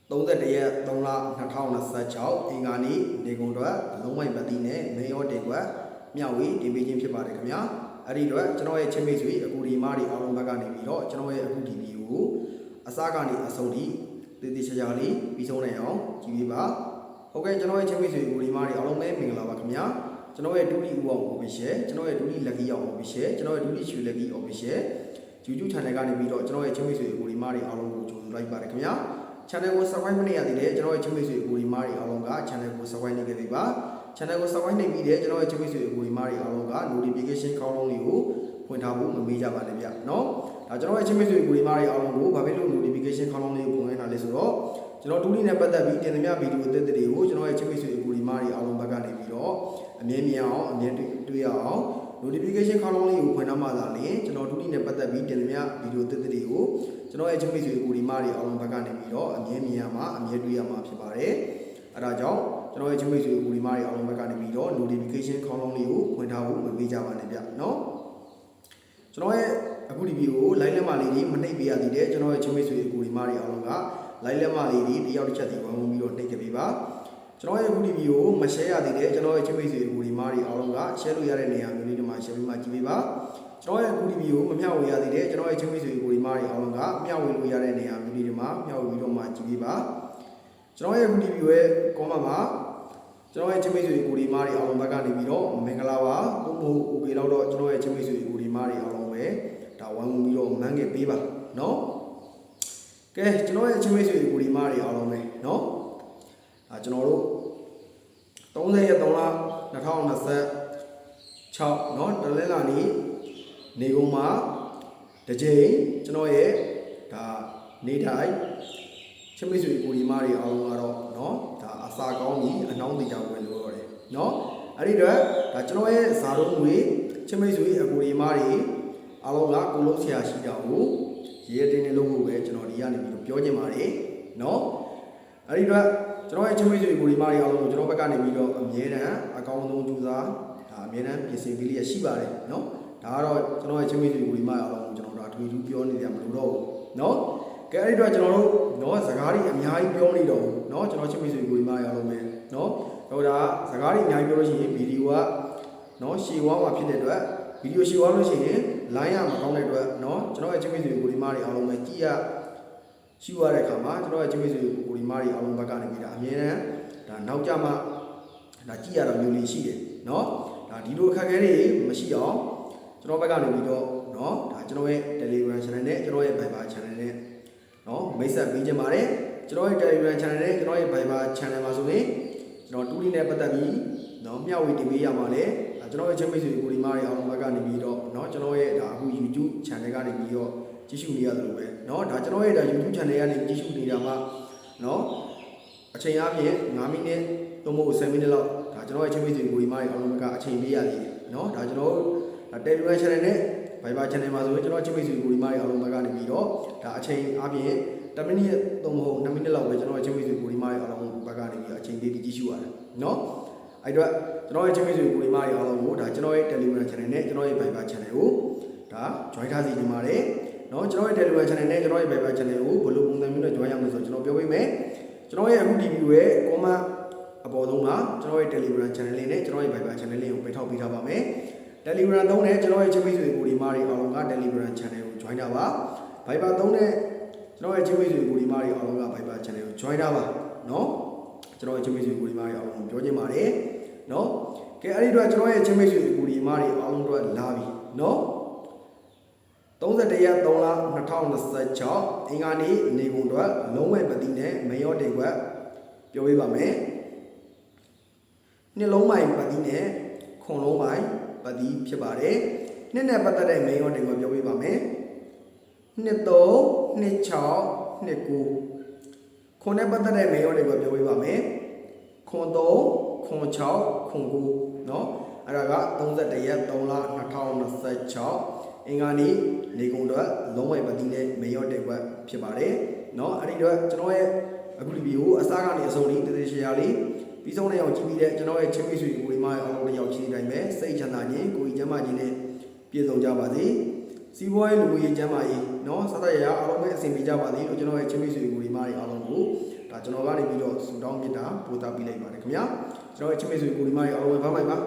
31ရက်3လ2026အင်္ဂါနေ့နေကုန်တော့လုံးဝပတ်တိနဲ့မေယောတေကွက်မျှဝေတင်ပေးခြင်းဖြစ်ပါတယ်ခင်ဗျာအဲ့ဒီတော့ကျွန်တော်ရဲ့ချင်းမိတ်ဆွေအကူဒီမားတွေအားလုံးဘက်ကနေပြီးတော့ကျွန်တော်ရဲ့အခုဒီဗီဒီယိုကိုအစကနေအဆုံးထိတည်တည်ချာချာလေးပြီးဆုံးနိုင်အောင်ကြည့်ပေးပါဟုတ်ကဲ့ကျွန်တော်ရဲ့ချင်းမိတ်ဆွေအကူဒီမားတွေအားလုံးပဲမင်္ဂလာပါခင်ဗျာကျွန်တော်ရဲ့ဒူလီဦးအောင် official ကျွန်တော်ရဲ့ဒူလီလက်ကြီးအောင် official ကျွန်တော်ရဲ့ဒူလီရွှေလက်ကြီး official YouTube channel ကနေပြီးတော့ကျွန်တော်ရဲ့ချင်းမိတ်ဆွေအကူဒီမားတွေအားလုံးကိုကြိုဆိုလိုက်ပါတယ်ခင်ဗျာchannel ကို subscribe မနေရသေးတဲ့ကျွန်တော်ရဲ့ချင်းမိတ်ဆွေအကူဒီမားတွေအားလုံးက channel ကို subscribe နေခဲ့ပြီပါ channel ကို subscribe နေပြီးတဲ့ကျွန်တော်ရဲ့ချင်းမိတ်ဆွေအကူဒီမားတွေအားလုံးက notification ခေါင်းလုံးလေးကိုဖွင့်ထားဖို့မမေ့ကြပါနဲ့ဗျเนาะဒါကျွန်တော်ရဲ့ချင်းမိတ်ဆွေအကူဒီမားတွေအားလုံးကိုဘာဖြစ်လို့ notification ခေါင်းလုံးလေးကိုဖွင့်ထားလဲဆိုတော့ကျွန်တော်ဒူလီနဲ့ပတ်သက်ပြီးတင်ပြဗီဒီယိုအသစ်တွေကိုကျွန်တော်ရဲ့ချင်းမိတ်ဆွေအကူဒီမားတွေအားလုံးဘက်ကနေပြီးတော့အမြင်မြင်အောင်အမြင်တွေ့ရအောင် notification ခေါင်းလုံးလေးကိုဖွင့်ထားမှသာလျှင်ကျွန်တော်ဒူလီနဲ့ပတ်သက်ပြီးတင်ပြဗီဒီယိုအသစ်တွေကိုကျွန်တော်ရဲ့ချင်းမိတ်ဆွေအကူဒီမားတွေအားလုံးဘက်ကနေပြီးတော့အမြင်မြင်ရမှာအမြင်တွေ့ရမှာဖြစ်ပါတယ်အဲဒါကြောင့်ကျွန်တော်ရဲ့ချင်းမိတ်ဆွေအကူဒီမားတွေအားလုံးဘက်ကနေပြီးတော့ notification ခေါင်းလုံးလေးကိုဖွင့်ထားဖို့မမေ့ကြပါနဲ့ဗျเนาะကျွန်တော်ရဲ့အခုဒီဗီဒီယိုကို like လက်မလေးတွေမနှိပ်ပေးရသေးတယ်ကျွန်တော်ရဲ့ချင်းမိတ်ဆွေအကူဒီမားတွေအားလုံးက like လက်မလေးတွေတယောက်တစ်ချက်စီဝိုင်းဝန်းပြီးတော့နှိပ်ကြပေးပါကျွန်တော်ရဲ့အခုဒီဗီဒီယိုကိုမ share ရသေးတယ်ကျွန်တော်ရဲ့ချင်းမိတ်ဆွေအကူဒီမားတွေအားလုံးက share လို့ရတဲ့နေရာမျိုးလေးတွေမှာ share ပြီးမှကြည့်ပေးပါကျွန်တော်ရဲ့အခုဒီဗီဒီယိုကိုမမျှဝေရသေးတယ်ကျွန်တော်ရဲ့ချင်းမိတ်ဆွေအကူဒီမားတွေအားလုံးကမျှဝေလို့ရတဲ့နေရာမျိုးလေးတွေမှာမျှဝေပြီးတော့မှကြည့်ပေးပါကျွန်တော်ရဲ့အခုဒီဗီဒီယိုရဲ့ comment မှာကျွန်တော်ရဲ့ချင်းမိတ်ဆွေအကူဒီမားတွေအားလုံးဘက်ကနေပြီးတော့မင်္ဂလာပါဘုံဘို့ okay တော့ကျွန်တော်ရဲ့ချင်းမိတ်ဆွေအကူဒီမားတွေအားလုံးပဲဒါဝိုင်းဝန်းပြီးတော့မန်းငယ်ပေးပါเนาะကဲကျွန်တော်ရဲ့ချင်းမိတ်ဆွေအကူဒီမားတွေအားလုံးပဲเนาะကျွန်တော်တို့30ရက်3လ2026เนาะတလဲလာနေကုန်မှာတစ်ချိန်ကျွန်တော်ရဲ့ဒါနေတိုင်းချင်းမိတ်ဆွေအကူဒီမားတွေအားလုံးကတော့เนาะဒါအစာကောင်းပြီးအနှောင်းသေးကြဝင်လို့ရတယ်เนาะအဲ့ဒီတော့ဒါကျွန်တော်ရဲ့ဇာတုံးတွေချင်းမိတ်ဆွေအကူဒီမားတွေအားလုံးကကိုလုံးဆရာရှိတာကိုရေတင်းနေလို့ပဲကျွန်တော်ဒီကနေပြီးတော့ပြောချင်ပါတယ်เนาะအဲ့ဒီတော့ကျွန်တော်ရဲ့ချင်းမိတ်ဆွေကိုဒီမားတွေအားလုံးကိုကျွန်တော်ဘက်ကနေပြီးတော့အမြဲတမ်းအကောင်းဆုံးကြိုးစားဒါအမြဲတမ်းပြင်ဆင်ပေးလျက်ရှိပါတယ်เนาะဒါကတော့ကျွန်တော်ရဲ့ချင်းမိတ်ဆွေကိုဒီမားအားလုံးကိုကျွန်တော်တို့အထွေထူးပြောနေကြမလို့တော့ဘူးเนาะကဲအဲ့ဒီတော့ကျွန်တော်တို့เนาะစကားတွေအများကြီးပြောနေတော့ဘူးเนาะကျွန်တော်ချင်းမိတ်ဆွေကိုဒီမားအားလုံးပဲเนาะတော့ဒါစကားတွေအများကြီးပြောလို့ရှိရင်ဗီဒီယိုကเนาะရှည်ဝါးမှာဖြစ်တဲ့အတွက်ဗီဒီယိုရှည်ဝါးလို့ရှိရင် line ရမကောင်းတဲ့အတွက်เนาะကျွန်တော်ရဲ့ချင်းမိတ်ဆွေကိုဒီမားတွေအားလုံးပဲကြည့်ရရှိရတဲ့အခါမှာကျွန်တော်ရဲ့ချင်းမိတ်ဆွေကိုဒီမားတွေအားလုံးဘက်ကနေပြီးတာအမြဲတမ်းဒါနောက်ကြမှာဒါကြည့်ရတော့မျိုးလေးရှိတယ်เนาะဒါဒီလိုအခက်အခဲတွေမရှိအောင်ကျွန်တော်ဘက်ကနေပြီးတော့เนาะဒါကျွန်တော်ရဲ့ Telegram channel နဲ့ကျွန်တော်ရဲ့ Viber channel နဲ့เนาะမိတ်ဆက်ပေးကြပါတယ်ကျွန်တော်ရဲ့ Telegram channel နဲ့ကျွန်တော်ရဲ့ Viber channel မှာဆိုရင်ကျွန်တော်တူလီနဲ့ပတ်သက်ပြီးเนาะမျှဝေတင်ပေးရမှာလေကျွန်တော်ရဲ့ချင်းမိတ်ဆွေကိုဒီမားတွေအားလုံးဘက်ကနေပြီးတော့เนาะကျွန်တော်ရဲ့ဒါအခု YouTube channel ကနေပြီးတော့ကြည့်ရှုနေရတယ်လို့ပဲเนาะဒါကျွန်တော်ရဲ့ဒါ YouTube channel ကနေကြည့်ရှုနေတာမှာเนาะအချိန်အားဖြင့်9မိနစ်သို့မဟုတ်10မိနစ်လောက်ဒါကျွန်တော်ရဲ့ချင်းမိတ်ဆွေကိုဒီမားတွေအားလုံးဘက်ကအချိန်ပေးရသေးတယ်เนาะဒါကျွန်တော် Telegram channel နဲ့ Viber channel မှာဆိုရင်ကျွန်တော်ချင်းမိတ်ဆွေကိုဒီမားတွေအားလုံးဘက်ကနေပြီးတော့ဒါအချိန်အားဖြင့်10မိနစ်သို့မဟုတ်2မိနစ်လောက်ပဲကျွန်တော်ရဲ့ချင်းမိတ်ဆွေကိုဒီမားတွေအားလုံးဘက်ကနေပြီးတော့အချိန်ပေးပြီးကြည့်ရှုရတယ်เนาะအဲ့တော့ကျွန်တော်ရဲ့ချင်းမိတ်ဆွေကိုဒီမားတွေအားလုံးကိုဒါကျွန်တော်ရဲ့ Telegram channel နဲ့ကျွန်တော်ရဲ့ Viber channel ကိုဒါ join ထားစီနေပါတယ်เนาะကျွန်တော်ရဲ့ Telegram channel နဲ့ကျွန်တော်ရဲ့ Viber channel ကိုဘယ်လိုပုံစံမျိုးနဲ့ join ရမလဲဆိုတော့ကျွန်တော်ပြောပေးမယ်ကျွန်တော်ရဲ့အခုဒီဗီဒီယိုရဲ့ comment အပေါ်ဆုံးမှာကျွန်တော်ရဲ့ Telegram channel လေးနဲ့ကျွန်တော်ရဲ့ Viber channel လေးကိုပိတ်ထောက်ပေးထားပါမယ် Telegram သုံးနဲ့ကျွန်တော်ရဲ့ချင်းမိတ်ဆွေကိုဒီမားတွေအားလုံးက Telegram channel ကို join တာပါ Viber သုံးနဲ့ကျွန်တော်ရဲ့ချင်းမိတ်ဆွေကိုဒီမားတွေအားလုံးက Viber channel ကို join တာပါเนาะကျွန်တော်ရဲ့ချင်းမိတ်ဆွေကိုဒီမားတွေအားလုံးကိုပြောချင်ပါတယ်เนาะကဲအဲ့ဒီတော့ကျွန်တော်ရဲ့ချင်းမိတ်ဆွေအကူဒီမားတွေအားလုံးတော့လာပြီเนาะ31ရက်3လ2026အင်္ဂါနေ့နေကုန်တော့လုံးဝပတိနဲ့မရောတေကွက်ပြောပေးပါမယ်နှစ်လုံးမိုင်ပတိနဲ့ခွန်လုံးမိုင်ပတိဖြစ်ပါတယ်နှစ်နဲ့ပတ်သက်တဲ့မရောတေကွက်ပြောပေးပါမယ်နှစ်3နှစ်6နှစ်9ခွန်နဲ့ပတ်သက်တဲ့မရောတေကွက်ပြောပေးပါမယ်ခွန်3ခွန်6ခွန်9เนาะအဲ့ဒါက31ရက်3လ2026အင်္ဂါနေ့နေကုန်တော့လုံးဝပတိနဲ့မေရော့တက်ကွက်ဖြစ်ပါတယ်เนาะအဲ့ဒီတော့ကျွန်တော်ရဲ့အခုဒီဗီဒီယိုအစားကနေအဆုံးထိတည်ရှယ်ရလေးပြီးဆုံးတဲ့အောင်ကြည့်ပြီးတဲ့ကျွန်တော်ရဲ့ချင်းမိတ်ဆွေကိုဒီမှာအောင်လို့ရောက်ချင်းတိုင်းပဲစိတ်ချမ်းသာခြင်းကိုယ်ကြီးကျမ်းမာခြင်းနဲ့ပြည့်စုံကြပါစေစီးပွားရေးလူမှုရေးကျမ်းမာရေးเนาะစသဖြင့်အားလုံးပဲအဆင်ပြေကြပါစေလို့ကျွန်တော်ရဲ့ချင်းမိတ်ဆွေကိုဒီမှာအောင်လို့ကိုဒါ ကျွန်တော်ကနေပြီးတော့ဆူတောင်းမြတ်တာပို့တာပေးလိုက်ပါတယ်ခင်ဗျာကျွန်တော်ရဲ့ချစ်မိတ်ဆွေကိုဒီမကြီးအားလုံးပဲဘာမှမပါ